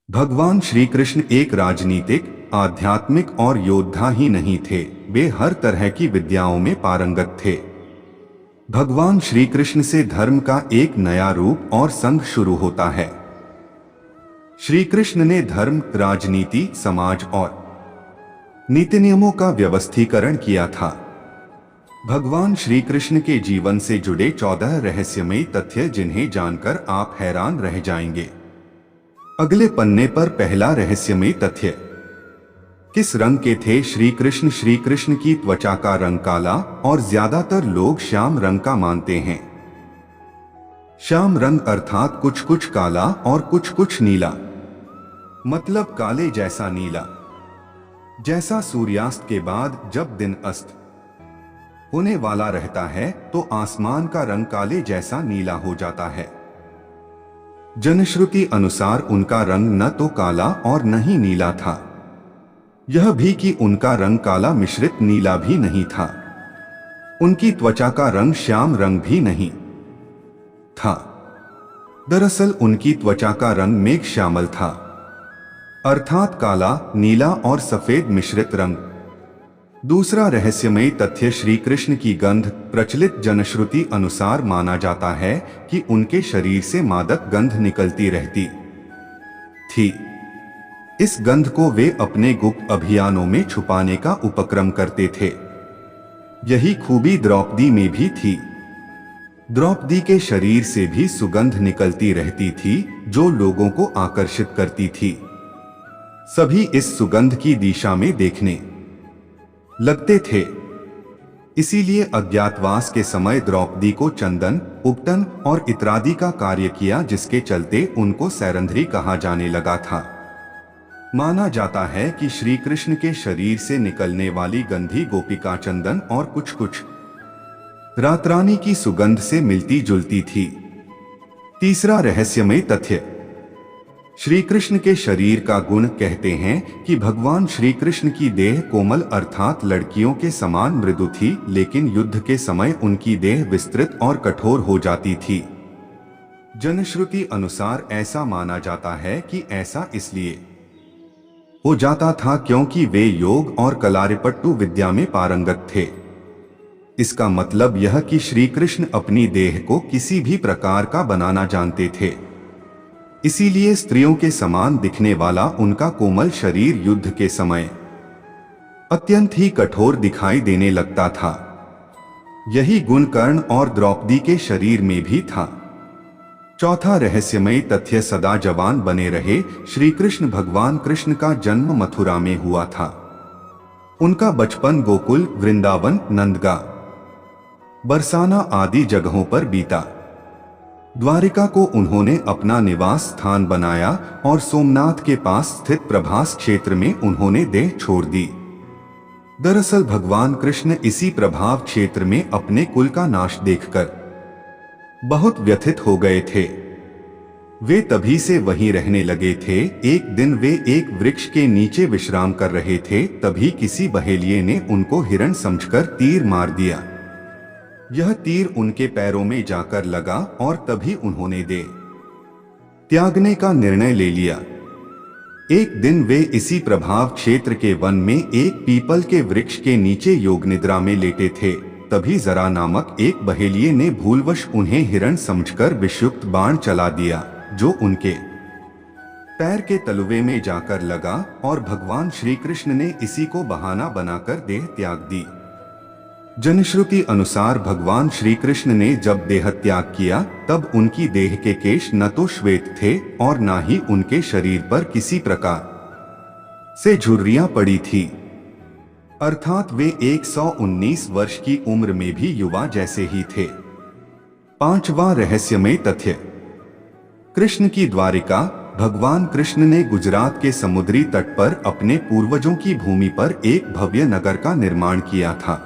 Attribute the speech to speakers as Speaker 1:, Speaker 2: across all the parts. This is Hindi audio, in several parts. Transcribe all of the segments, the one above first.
Speaker 1: भगवान श्री कृष्ण एक राजनीतिक, आध्यात्मिक और योद्धा ही नहीं थे, वे हर तरह की विद्याओं में पारंगत थे। भगवान श्री कृष्ण से धर्म का एक नया रूप और संघ शुरू होता है। श्री कृष्ण ने धर्म, राजनीति, समाज और नीति नियमों का व्यवस्थीकरण किया था। भगवान श्री कृष्ण के जीवन से जुड़े 14 रहस्यमयी तथ्य जिन्हें जानकर आप हैरान रह जाएंगे। अगले पन्ने पर पहला रहस्यमयी तथ्य। किस रंग के थे श्री कृष्ण? श्री कृष्ण की त्वचा का रंग काला और ज्यादातर लोग श्याम रंग का मानते हैं। श्याम रंग अर्थात कुछ कुछ काला और कुछ कुछ नीला, मतलब काले जैसा नीला। जैसा सूर्यास्त के बाद जब दिन अस्त होने वाला रहता है तो आसमान का रंग काले जैसा नीला हो जाता है। जनश्रुति अनुसार उनका रंग न तो काला और न ही नीला था, यह भी कि उनका रंग काला मिश्रित नीला भी नहीं था। उनकी त्वचा का रंग श्याम रंग भी नहीं था। दरअसल उनकी त्वचा का रंग मेघ श्यामल था, अर्थात काला, नीला और सफेद मिश्रित रंग। दूसरा रहस्यमयी तथ्य श्री कृष्ण की गंध। प्रचलित जनश्रुति अनुसार माना जाता है कि उनके शरीर से मादक गंध निकलती रहती थी। इस गंध को वे अपने गुप्त अभियानों में छुपाने का उपक्रम करते थे। यही खूबी द्रौपदी में भी थी। द्रौपदी के शरीर से भी सुगंध निकलती रहती थी जो लोगों को आकर्षित करती थी। सभी इस सुगंध की दिशा में देखने लगते थे। इसीलिए अज्ञातवास के समय द्रौपदी को चंदन, उपटन और इत्रादि का कार्य किया, जिसके चलते उनको सैरंध्री कहा जाने लगा था। माना जाता है कि श्री कृष्ण के शरीर से निकलने वाली गंधी गोपिका चंदन और कुछ कुछ रातरानी की सुगंध से मिलती जुलती थी। तीसरा रहस्यमय तथ्य। श्री कृष्ण के शरीर का गुण। कहते हैं कि भगवान श्री कृष्ण की देह कोमल अर्थात लड़कियों के समान मृदु थी, लेकिन युद्ध के समय उनकी देह विस्तृत और कठोर हो जाती थी। जनश्रुति अनुसार ऐसा माना जाता है कि ऐसा इसलिए हो जाता था क्योंकि वे योग और कलारिपट्टू विद्या में पारंगत थे। इसका मतलब यह कि श्री कृष्ण अपनी देह को किसी भी प्रकार का बनाना जानते थे। इसीलिए स्त्रियों के समान दिखने वाला उनका कोमल शरीर युद्ध के समय अत्यंत ही कठोर दिखाई देने लगता था। यही गुण कर्ण और द्रौपदी के शरीर में भी था। चौथा रहस्यमय तथ्य। सदा जवान बने रहे। श्री कृष्ण भगवान कृष्ण का जन्म मथुरा में हुआ था। उनका बचपन गोकुल, वृंदावन, नंदगांव, बरसाना आदि जगहों पर बीता। द्वारिका को उन्होंने अपना निवास स्थान बनाया और सोमनाथ के पास स्थित प्रभास क्षेत्र में उन्होंने देह छोड़ दी। दरअसल भगवान कृष्ण इसी प्रभाव क्षेत्र में अपने कुल का नाश देखकर बहुत व्यथित हो गए थे। वे तभी से वहीं रहने लगे थे। एक दिन वे एक वृक्ष के नीचे विश्राम कर रहे थे, तभी किसी बहेलिये ने उनको हिरण समझकर तीर मार दिया। यह तीर उनके पैरों में जाकर लगा और तभी उन्होंने देह त्यागने का निर्णय ले लिया। एक दिन वे इसी प्रभाव क्षेत्र के वन में एक पीपल के वृक्ष के नीचे योग निद्रा में लेटे थे। तभी जरा नामक एक बहेलिये ने भूलवश उन्हें हिरण समझकर विषयुक्त बाण चला दिया, जो उनके पैर के तलुवे में जाकर लगा और भगवान श्री कृष्ण ने इसी को बहाना बनाकर देह त्याग दी। जनश्रुति अनुसार भगवान श्री कृष्ण ने जब देह त्याग किया तब उनकी देह के केश न तो श्वेत थे और न ही उनके शरीर पर किसी प्रकार से झुर्रियां पड़ी थी, अर्थात वे 119 वर्ष की उम्र में भी युवा जैसे ही थे। पांचवा रहस्यमय तथ्य। कृष्ण की द्वारिका। भगवान कृष्ण ने गुजरात के समुद्री तट पर अपने पूर्वजों की भूमि पर एक भव्य नगर का निर्माण किया था।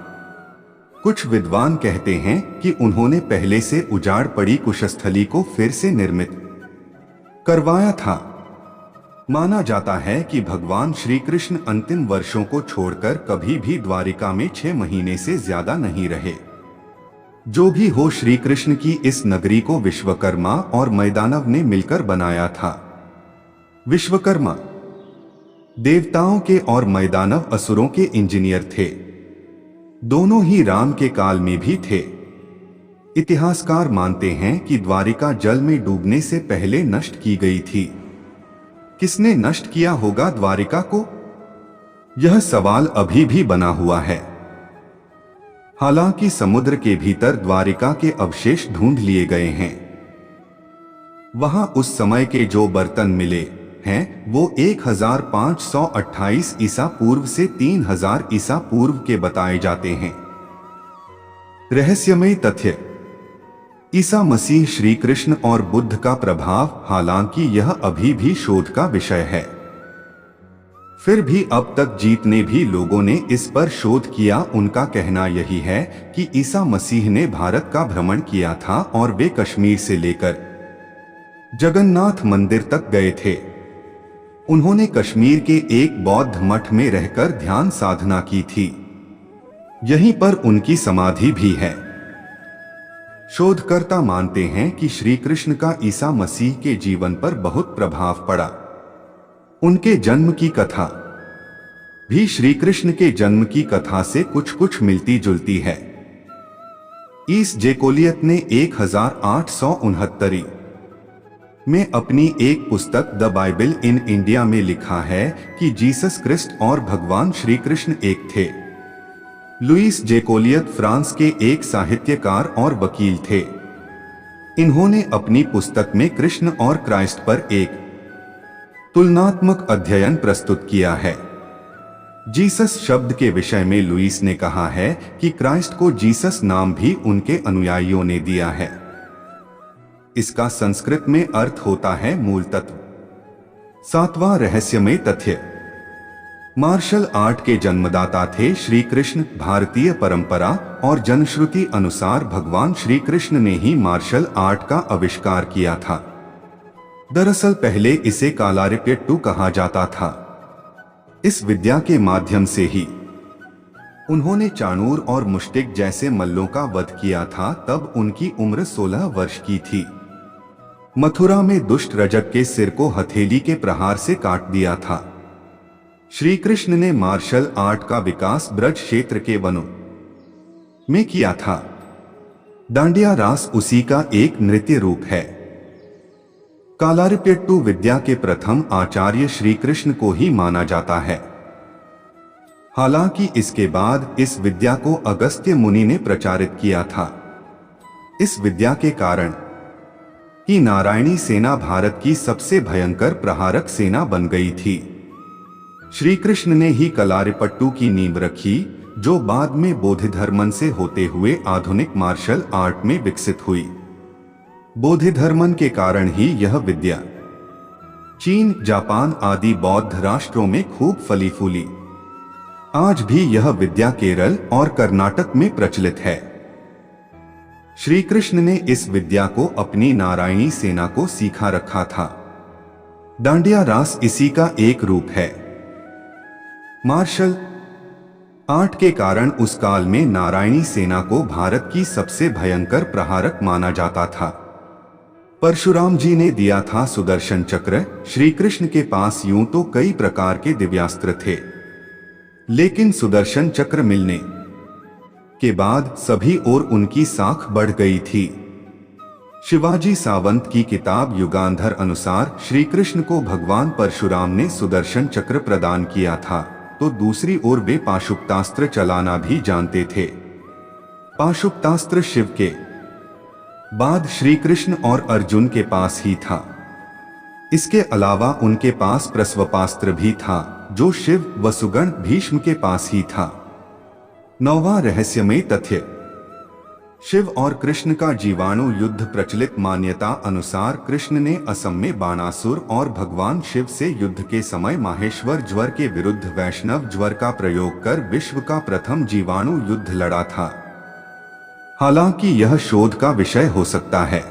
Speaker 1: कुछ विद्वान कहते हैं कि उन्होंने पहले से उजाड़ पड़ी कुशस्थली को फिर से निर्मित करवाया था। माना जाता है कि भगवान श्री कृष्ण अंतिम वर्षों को छोड़कर कभी भी द्वारिका में 6 महीने से ज्यादा नहीं रहे। जो भी हो, श्री कृष्ण की इस नगरी को विश्वकर्मा और मैदानव ने मिलकर बनाया था। विश्वकर्मा देवताओं के और मैदानव असुरों के इंजीनियर थे। दोनों ही राम के काल में भी थे। इतिहासकार मानते हैं कि द्वारिका जल में डूबने से पहले नष्ट की गई थी। किसने नष्ट किया होगा द्वारिका को? यह सवाल अभी भी बना हुआ है। हालांकि समुद्र के भीतर द्वारिका के अवशेष ढूंढ लिए गए हैं। वहां उस समय के जो बर्तन मिले हैं वो 1528 ईसा पूर्व से 3000 ईसा पूर्व के बताए जाते हैं। रहस्यमय तथ्य: ईसा मसीह, श्री कृष्ण और बुद्ध का प्रभाव। हालांकि यह अभी भी शोध का विषय है, फिर भी अब तक जितने भी लोगों ने इस पर शोध किया उनका कहना यही है कि ईसा मसीह ने भारत का भ्रमण किया था और वे कश्मीर से लेकर जगन्नाथ मंदिर तक गए थे। उन्होंने कश्मीर के एक बौद्ध मठ में रहकर ध्यान साधना की थी। यहीं पर उनकी समाधि भी है। शोधकर्ता मानते हैं कि श्री कृष्ण का ईसा मसीह के जीवन पर बहुत प्रभाव पड़ा। उनके जन्म की कथा भी श्री कृष्ण के जन्म की कथा से कुछ कुछ मिलती जुलती है। ईस जेकोलियत ने 1869 में अपनी एक पुस्तक द बाइबल इन इंडिया में लिखा है कि जीसस क्रिस्ट और भगवान श्री कृष्ण एक थे। लुईस जेकोलियत फ्रांस के एक साहित्यकार और वकील थे। इन्होंने अपनी पुस्तक में कृष्ण और क्राइस्ट पर एक तुलनात्मक अध्ययन प्रस्तुत किया है। जीसस शब्द के विषय में लुईस ने कहा है कि क्राइस्ट को जीसस नाम भी उनके अनुयायियों ने दिया है। इसका संस्कृत में अर्थ होता है मूल तत्व। 7वां रहस्यमय तथ्य: मार्शल आर्ट के जन्मदाता थे श्री कृष्ण। भारतीय परंपरा और जनश्रुति अनुसार भगवान श्री कृष्ण ने ही मार्शल आर्ट का आविष्कार किया था। दरअसल पहले इसे कालारिप्यट्टू कहा जाता था। इस विद्या के माध्यम से ही उन्होंने चाणूर और मुष्टिक जैसे मल्लों का वध किया था। तब उनकी उम्र 16 वर्ष की थी। मथुरा में दुष्ट रजक के सिर को हथेली के प्रहार से काट दिया था। श्री कृष्ण ने मार्शल आर्ट का विकास ब्रज क्षेत्र के वनों में किया था। दांडिया रास उसी का एक नृत्य रूप है। कालारिप्यट्टू विद्या के प्रथम आचार्य श्री कृष्ण को ही माना जाता है। हालांकि इसके बाद इस विद्या को अगस्त्य मुनि ने प्रचारित किया था। इस विद्या के कारण ही नारायणी सेना भारत की सबसे भयंकर प्रहारक सेना बन गई थी। श्री कृष्ण ने ही कलारिपट्टू की नींव रखी, जो बाद में बोधिधर्मन से होते हुए आधुनिक मार्शल आर्ट में विकसित हुई। बोधिधर्मन के कारण ही यह विद्या चीन, जापान आदि बौद्ध राष्ट्रों में खूब फली फूली। आज भी यह विद्या केरल और कर्नाटक में प्रचलित है। श्री कृष्ण ने इस विद्या को अपनी नारायणी सेना को सिखा रखा था। दांडिया रास इसी का एक रूप है। मार्शल आर्ट के कारण उस काल में नारायणी सेना को भारत की सबसे भयंकर प्रहारक माना जाता था। परशुराम जी ने दिया था सुदर्शन चक्र। श्री कृष्ण के पास यूं तो कई प्रकार के दिव्यास्त्र थे, लेकिन सुदर्शन चक्र मिलने के बाद सभी ओर उनकी साख बढ़ गई थी। शिवाजी सावंत की किताब युगांधर अनुसार श्री कृष्ण को भगवान परशुराम ने सुदर्शन चक्र प्रदान किया था, तो दूसरी ओर वे पाशुपतास्त्र चलाना भी जानते थे। पाशुपतास्त्र शिव के बाद श्री कृष्ण और अर्जुन के पास ही था। इसके अलावा उनके पास प्रस्वपास्त्र भी था, जो शिव वसुगण भीष्म के पास ही था। 9वां रहस्यमय तथ्य: शिव और कृष्ण का जीवाणु युद्ध। प्रचलित मान्यता अनुसार कृष्ण ने असम में बाणासुर और भगवान शिव से युद्ध के समय माहेश्वर ज्वर के विरुद्ध वैष्णव ज्वर का प्रयोग कर विश्व का प्रथम जीवाणु युद्ध लड़ा था। हालांकि यह शोध का विषय हो सकता है।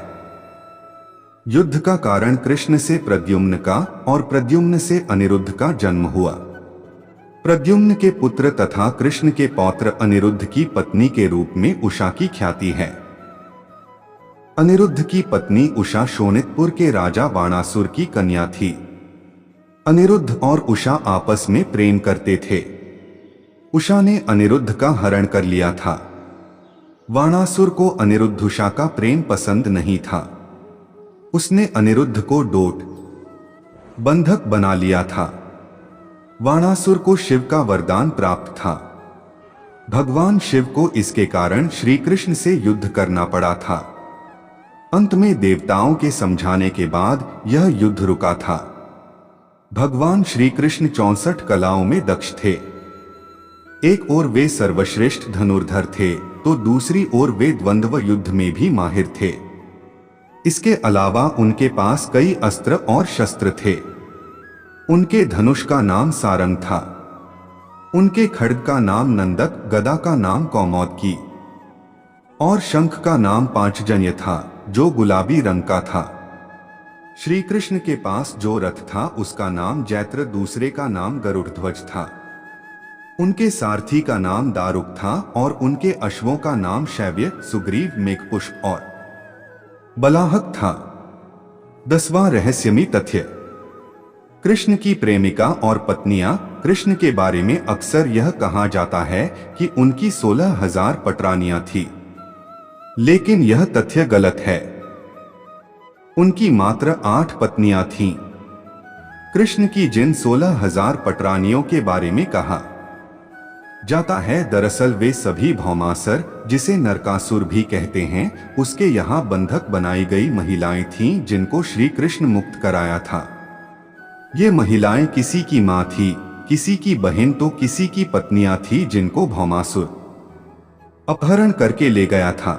Speaker 1: युद्ध का कारण कृष्ण से प्रद्युम्न का और प्रद्युम्न से अनिरुद्ध का जन्म हुआ। प्रद्युम्न के पुत्र तथा कृष्ण के पौत्र अनिरुद्ध की पत्नी के रूप में उषा की ख्याति है। अनिरुद्ध की पत्नी उषा शोणितपुर के राजा बाणासुर की कन्या थी। अनिरुद्ध और उषा आपस में प्रेम करते थे। उषा ने अनिरुद्ध का हरण कर लिया था। वाणासुर को अनिरुद्ध उषा का प्रेम पसंद नहीं था। उसने अनिरुद्ध को डोट बंधक बना लिया था। वाणासुर को शिव का वरदान प्राप्त था। भगवान शिव को इसके कारण श्री कृष्ण से युद्ध करना पड़ा था। अंत में देवताओं के समझाने के बाद यह युद्ध रुका था। भगवान श्री कृष्ण 64 कलाओं में दक्ष थे। एक ओर वे सर्वश्रेष्ठ धनुर्धर थे तो दूसरी ओर वे द्वंद्व युद्ध में भी माहिर थे। इसके अलावा उनके पास कई अस्त्र और शस्त्र थे। उनके धनुष का नाम सारंग था। उनके खड्ग का नाम नंदक, गदा का नाम कौमोदकी और शंख का नाम पांचजन्य था जो गुलाबी रंग का था। श्री कृष्ण के पास जो रथ था उसका नाम जैत्र, दूसरे का नाम गरुड़ध्वज था। उनके सारथी का नाम दारुक था और उनके अश्वों का नाम शैव्य, सुग्रीव, मेघपुष्प और बलाहक था। 10वां रहस्यमयी तथ्य। कृष्ण की प्रेमिका और पत्नियां। कृष्ण के बारे में अक्सर यह कहा जाता है कि उनकी 16,000 पटरानियां थी, लेकिन यह तथ्य गलत है। उनकी मात्र 8 पत्नियां थीं। कृष्ण की जिन 16,000 पटरानियों के बारे में कहा जाता है, दरअसल वे सभी भौमासुर, जिसे नरकासुर भी कहते हैं, उसके यहाँ बंधक बनाई गई महिलाएं थीं जिनको श्री कृष्ण मुक्त कराया था। ये महिलाएं किसी की मां थी, किसी की बहन तो किसी की पत्नियां थी जिनको भौमासुर अपहरण करके ले गया था।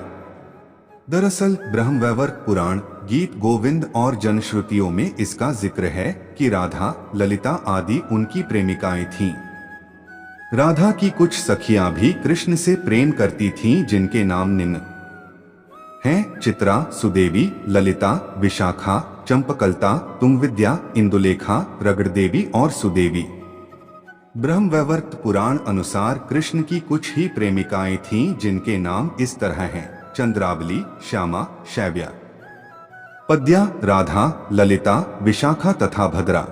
Speaker 1: दरअसल ब्रह्मवैवर्त पुराण, गीत गोविंद और जनश्रुतियों में इसका जिक्र है कि राधा, ललिता आदि उनकी प्रेमिकाएं थीं। राधा की कुछ सखियां भी कृष्ण से प्रेम करती थीं जिनके नाम निम्न हैं: चित्रा, सुदेवी, ललिता, विशाखा, चंपकलता, तुंगविद्या, इंदुलेखा, रगड़देवी और सुदेवी। ब्रह्मवैवर्त पुराण अनुसार कृष्ण की कुछ ही प्रेमिकाएं थीं जिनके नाम इस तरह हैं: चंद्रावली, श्यामा, शैव्या, पद्या, राधा, ललिता, विशाखा तथा भद्रा।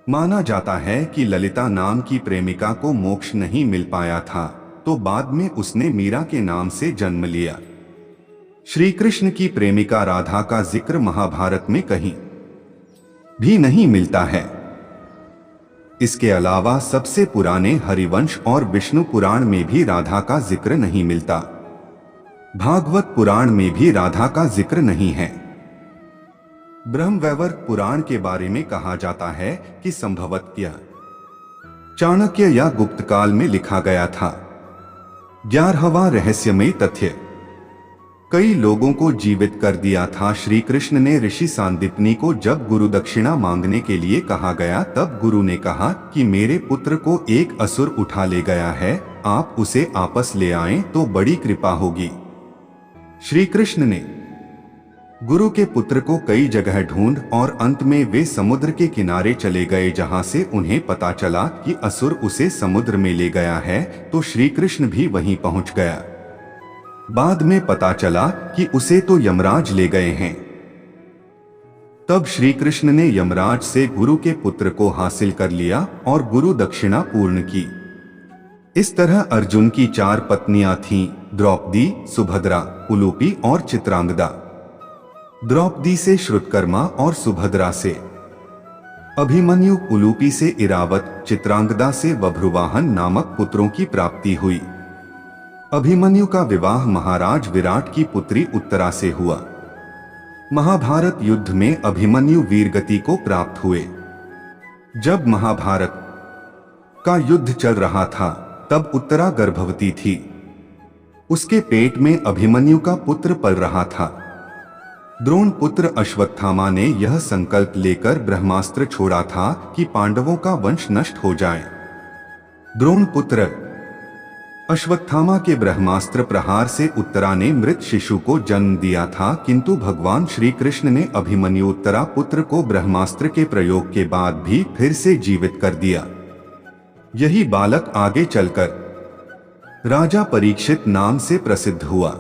Speaker 1: माना जाता है कि ललिता नाम की प्रेमिका को मोक्ष नहीं मिल पाया था, तो बाद में उसने मीरा के नाम से जन्म लिया। श्री कृष्ण की प्रेमिका राधा का जिक्र महाभारत में कहीं भी नहीं मिलता है। इसके अलावा सबसे पुराने हरिवंश और विष्णु पुराण में भी राधा का जिक्र नहीं मिलता। भागवत पुराण में भी राधा का जिक्र नहीं है। ब्रह्मवैवर्त पुराण के बारे में कहा जाता है कि संभवतः यह चाणक्य या गुप्त काल में लिखा गया था। 11वां रहस्यमयी तथ्य। कई लोगों को जीवित कर दिया था। श्री कृष्ण ने ऋषि सांदीपनि को जब गुरु दक्षिणा मांगने के लिए कहा गया, तब गुरु ने कहा कि मेरे पुत्र को एक असुर उठा ले गया है, आप उसे आपस ले आएं तो बड़ी कृपा होगी। श्री कृष्ण ने गुरु के पुत्र को कई जगह ढूंढ और अंत में वे समुद्र के किनारे चले गए, जहां से उन्हें पता चला कि असुर उसे समुद्र में ले गया है, तो श्री कृष्ण भी वहीं पहुंच गया। बाद में पता चला कि उसे तो यमराज ले गए हैं। तब श्री कृष्ण ने यमराज से गुरु के पुत्र को हासिल कर लिया और गुरु दक्षिणा पूर्ण की। इस तरह अर्जुन की 4 पत्नियां थीं: द्रौपदी, सुभद्रा, उलूपी और चित्रांगदा। द्रौपदी से श्रुतकर्मा और सुभद्रा से अभिमन्यु, उलूपी से इरावत, चित्रांगदा से बभ्रुवाहन नामक पुत्रों की प्राप्ति हुई। अभिमन्यु का विवाह महाराज विराट की पुत्री उत्तरा से हुआ। महाभारत युद्ध में अभिमन्यु वीरगति को प्राप्त हुए। जब महाभारत का युद्ध चल रहा था, तब उत्तरा गर्भवती थी। उसके पेट में अभिमन्यु का पुत्र पल रहा था। द्रोण पुत्र अश्वत्थामा ने यह संकल्प लेकर ब्रह्मास्त्र छोड़ा था कि पांडवों का वंश नष्ट हो जाए। द्रोण पुत्र अश्वत्थामा के ब्रह्मास्त्र प्रहार से उत्तरा ने मृत शिशु को जन्म दिया था, किंतु भगवान श्री कृष्ण ने अभिमन्यु उत्तरा पुत्र को ब्रह्मास्त्र के प्रयोग के बाद भी फिर से जीवित कर दिया। यही बालक आगे चलकर राजा परीक्षित नाम से प्रसिद्ध हुआ।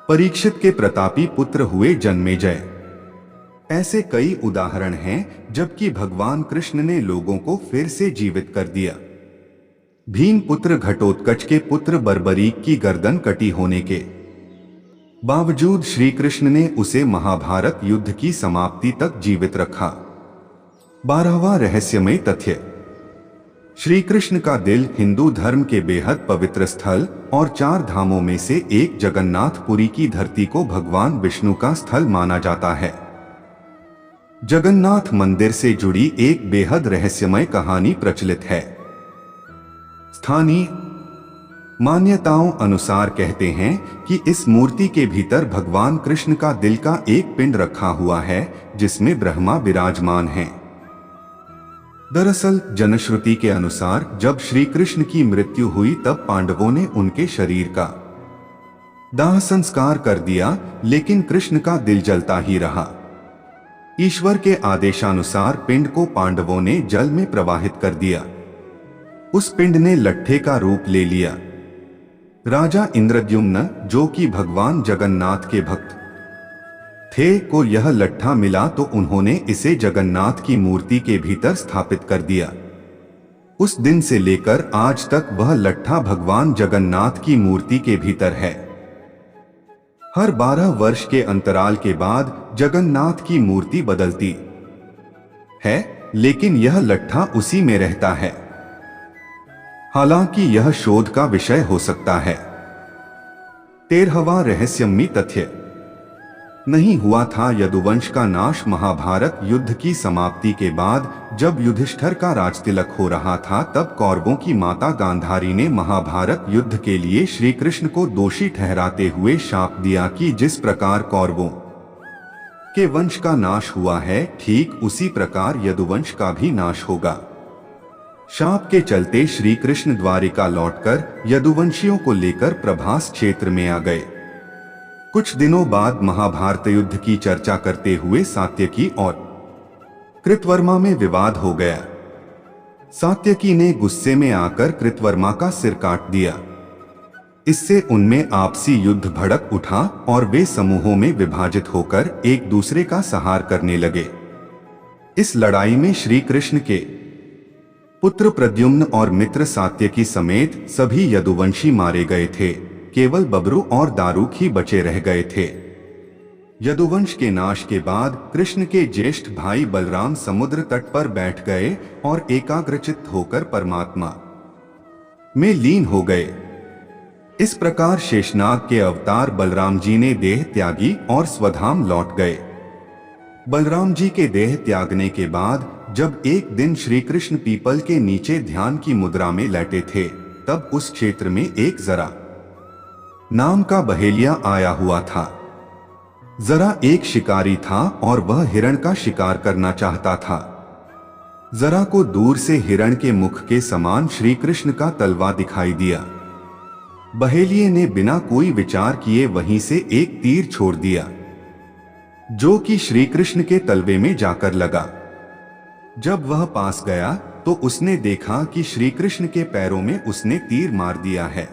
Speaker 1: परीक्षित के प्रतापी पुत्र हुए जन्मेजय। ऐसे कई उदाहरण हैं जबकि भगवान कृष्ण ने लोगों को फिर से जीवित कर दिया। भीम पुत्र घटोत्कच के पुत्र बर्बरीक की गर्दन कटी होने के बावजूद श्री कृष्ण ने उसे महाभारत युद्ध की समाप्ति तक जीवित रखा। 12वां रहस्यमय तथ्य। श्री कृष्ण का दिल हिंदू धर्म के बेहद पवित्र स्थल और 4 धामों में से एक जगन्नाथपुरी की धरती को भगवान विष्णु का स्थल माना जाता है। जगन्नाथ मंदिर से जुड़ी एक बेहद रहस्यमय कहानी प्रचलित है। स्थानीय मान्यताओं अनुसार कहते हैं कि इस मूर्ति के भीतर भगवान कृष्ण का दिल का एक पिंड रखा हुआ है जिसमें ब्रह्मा विराजमान हैं। दरअसल जनश्रुति के अनुसार जब श्री कृष्ण की मृत्यु हुई तब पांडवों ने उनके शरीर का दाह संस्कार कर दिया, लेकिन कृष्ण का दिल जलता ही रहा। ईश्वर के आदेशानुसार पिंड को पांडवों ने जल में प्रवाहित कर दिया। उस पिंड ने लट्ठे का रूप ले लिया। राजा इंद्रद्युम्न, जो कि भगवान जगन्नाथ के भक्त थे, को यह लट्ठा मिला तो उन्होंने इसे जगन्नाथ की मूर्ति के भीतर स्थापित कर दिया। उस दिन से लेकर आज तक वह लट्ठा भगवान जगन्नाथ की मूर्ति के भीतर है। हर 12 वर्ष के अंतराल के बाद जगन्नाथ की मूर्ति बदलती है, लेकिन यह लट्ठा उसी में रहता है। हालांकि यह शोध का विषय हो सकता है। 13वां रहस्यमयी तथ्य। नहीं हुआ था यदुवंश का नाश। महाभारत युद्ध की समाप्ति के बाद जब युधिष्ठिर का राजतिलक हो रहा था तब कौरवों की माता गांधारी ने महाभारत युद्ध के लिए श्री कृष्ण को दोषी ठहराते हुए शाप दिया कि जिस प्रकार कौरवों के वंश का नाश हुआ है, ठीक उसी प्रकार यदुवंश का भी नाश होगा। शाप के चलते श्री कृष्ण द्वारिका लौटकर यदुवंशियों को लेकर प्रभास क्षेत्र में आ गए। कुछ दिनों बाद महाभारत युद्ध की चर्चा करते हुए सात्यकी और कृतवर्मा में विवाद हो गया। सात्यकी ने गुस्से में आकर कृतवर्मा का सिर काट दिया। इससे उनमें आपसी युद्ध भड़क उठा और वे समूहों में विभाजित होकर एक दूसरे का संहार करने लगे। इस लड़ाई में श्री कृष्ण के पुत्र प्रद्युम्न और मित्र सात्यकी समेत सभी यदुवंशी मारे गए थे। केवल बबरू और दारुक ही बचे रह गए थे। यदुवंश के नाश के बाद कृष्ण के ज्येष्ठ भाई बलराम समुद्र तट पर बैठ गए और एकाग्रचित्त होकर परमात्मा में लीन हो गए। इस प्रकार शेषनाग के अवतार बलराम जी ने देह त्यागी और स्वधाम लौट गए। बलराम जी के देह त्यागने के बाद जब एक दिन श्री कृष्ण पीपल के नीचे ध्यान की मुद्रा में लेटे थे, तब उस क्षेत्र में एक जरा नाम का बहेलिया आया हुआ था। जरा एक शिकारी था और वह हिरण का शिकार करना चाहता था। जरा को दूर से हिरण के मुख के समान श्री कृष्ण का तलवा दिखाई दिया। बहेलिये ने बिना कोई विचार किए वहीं से एक तीर छोड़ दिया, जो कि श्री कृष्ण के तलवे में जाकर लगा। जब वह पास गया तो उसने देखा कि श्री कृष्ण के पैरों में उसने तीर मार दिया है।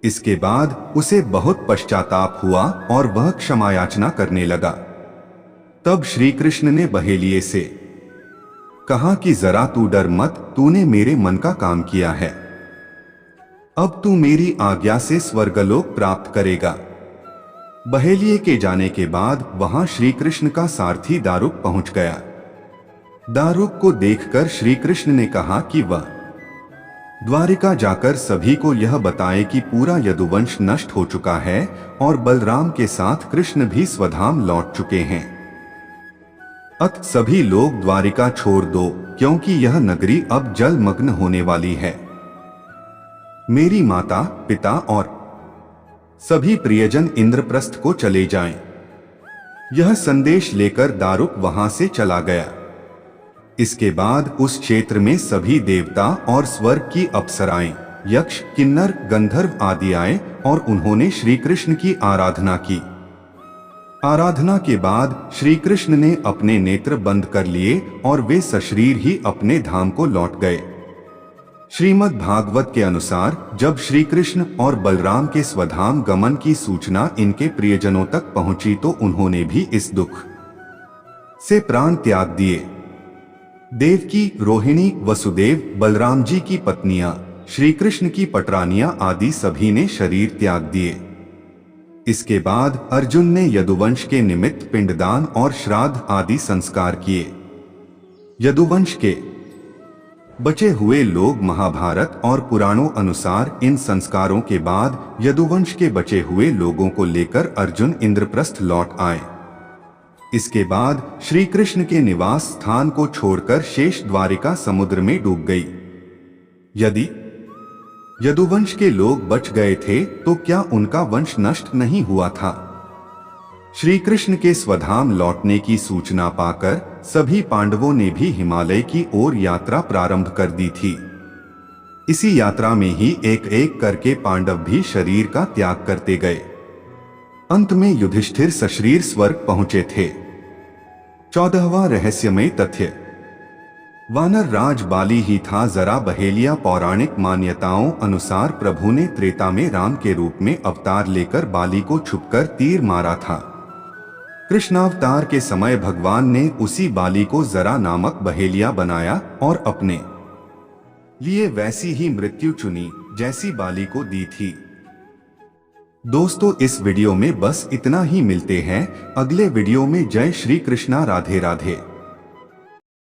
Speaker 1: इसके बाद उसे बहुत पश्चाताप हुआ और वह क्षमा याचना करने लगा। तब श्री कृष्ण ने बहेलिये से कहा कि जरा तू डर मत, तूने मेरे मन का काम किया है। अब तू मेरी आज्ञा से स्वर्गलोक प्राप्त करेगा। बहेलिये के जाने के बाद वहां श्री कृष्ण का सारथी दारुक पहुंच गया। दारुक को देखकर श्री कृष्ण ने कहा कि वह द्वारिका जाकर सभी को यह बताए कि पूरा यदुवंश नष्ट हो चुका है और बलराम के साथ कृष्ण भी स्वधाम लौट चुके हैं। अत सभी लोग द्वारिका छोड़ दो, क्योंकि यह नगरी अब जलमग्न होने वाली है। मेरी माता, पिता और सभी प्रियजन इंद्रप्रस्थ को चले जाएं। यह संदेश लेकर दारुक वहां से चला गया। इसके बाद उस क्षेत्र में सभी देवता और स्वर्ग की अप्सराएं, यक्ष, किन्नर, गंधर्व आदि आए और उन्होंने श्री कृष्ण की आराधना की। आराधना के बाद श्री कृष्ण ने अपने नेत्र बंद कर लिए और वे सशरीर ही अपने धाम को लौट गए। श्रीमद् भागवत के अनुसार जब श्री कृष्ण और बलराम के स्वधाम गमन की सूचना इनके प्रियजनों तक पहुंची तो उन्होंने भी इस दुख से प्राण त्याग दिए। देवकी, रोहिणी, वसुदेव, बलराम जी की पत्नियां, श्री कृष्ण की पटरानियां आदि सभी ने शरीर त्याग दिए। इसके बाद अर्जुन ने यदुवंश के निमित्त पिंडदान और श्राद्ध आदि संस्कार किए। यदुवंश के बचे हुए लोग महाभारत और पुराणों अनुसार इन संस्कारों के बाद यदुवंश के बचे हुए लोगों को लेकर अर्जुन इंद्रप्रस्थ लौट आए। इसके बाद श्री कृष्ण के निवास स्थान को छोड़कर शेष द्वारिका समुद्र में डूब गई। यदि यदुवंश के लोग बच गए थे तो क्या उनका वंश नष्ट नहीं हुआ था? श्री कृष्ण के स्वधाम लौटने की सूचना पाकर सभी पांडवों ने भी हिमालय की ओर यात्रा प्रारंभ कर दी थी। इसी यात्रा में ही एक एक करके पांडव भी शरीर का त्याग करते गए। अंत में युधिष्ठिर सशरीर स्वर्ग पहुंचे थे। 14वां रहस्यमय तथ्य। वानर राज बाली ही था। जरा बहेलिया पौराणिक मान्यताओं अनुसार प्रभु ने त्रेता में राम के रूप में अवतार लेकर बाली को छुपकर तीर मारा था। कृष्णावतार के समय भगवान ने उसी बाली को जरा नामक बहेलिया बनाया और अपने लिए वैसी ही मृत्यु चुनी जैसी बाली को दी थी। दोस्तों, इस वीडियो में बस इतना ही। मिलते हैं अगले वीडियो में। जय श्री कृष्णा। राधे राधे।